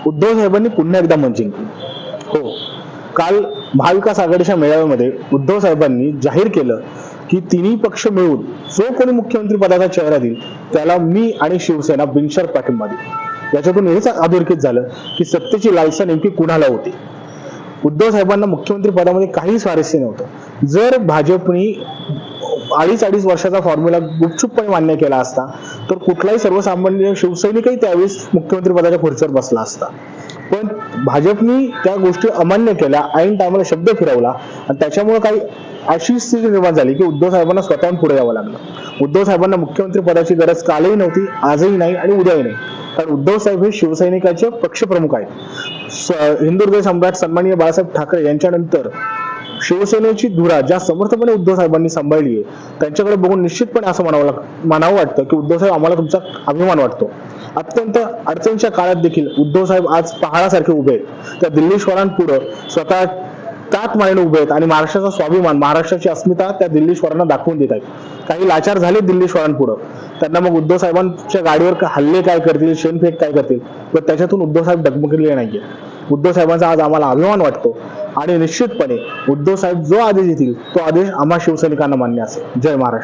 उद्धव साहेबांनी पुन्हा एकदा मन जिंकली. हो, काल महाविकास आघाडीच्या मेळाव्यामध्ये उद्धव साहेबांनी जाहीर केलं की तिन्ही पक्ष मिळून जो कोणी मुख्यमंत्री पदाचा चेहरा देईल त्याला मी आणि शिवसेना बिनशर्त पाठिंबा देईल. याच्यातून हेच अधोरेखित झालं की सत्तेची लालसा नेमकी कुणाला होती. उद्धव साहेबांना मुख्यमंत्री पदामध्ये काही स्वारस्य नव्हतं. जर भाजपनी अडीच वर्षाचा फॉर्म्युला गुपचूपपणे मान्य केला असता तर कुठलाही सर्वसामान्य शिवसैनिकही त्यावेळेस मुख्यमंत्री पदाच्या खुर्चीवर बसला असता. पण भाजपनी त्या गोष्टी अमान्य केल्या, ऐन टायमाला शब्द फिरवला आणि त्याच्यामुळे काही अशी स्थिती निर्माण झाली की उद्धव साहेबांना स्वतःहून पुढे यावं लागलं. उद्धव साहेबांना मुख्यमंत्री पदाची गरज कालही नव्हती, आजही नाही आणि उद्याही नाही. कारण उद्धव साहेब हे शिवसैनिकाचे पक्षप्रमुख आहेत. हिंदुहृदय सम्राट सन्माननीय बाळासाहेब ठाकरे यांच्यानंतर शिवसेनेची धुरा ज्या समर्थपणे उद्धव साहेबांनी सांभाळली आहे त्यांच्याकडे बघून निश्चितपणे असं म्हणावं वाटतं की उद्धव साहेब आम्हाला तुमचा अभिमान वाटतो. अत्यंत अडचणीच्या काळात देखील उद्धव साहेब आज पहाडासारखे उभे आहेत. त्या दिल्लीश्वरांपुढे स्वतः तात मानेने उभे आहेत आणि महाराष्ट्राचा स्वाभिमान, महाराष्ट्राची अस्मिता त्या दिल्लीश्वरांना दाखवून देत आहेत. काही लाचार झाले दिल्लीश्वरांपुढे, त्यांना मग उद्धव साहेबांच्या गाडीवर हल्ले काय करतील, शेणफेक काय करतील, पण त्याच्यातून उद्धव साहेब डगमगलेले नाहीये. उद्धव साहेबांचा आज आम्हाला अभिमान वाटतो आणि निश्चितपणे उद्धव साहेब जो आदेश देतील तो आदेश आम्हा शिवसैनिकांना मान्य असेल. जय महाराष्ट्र.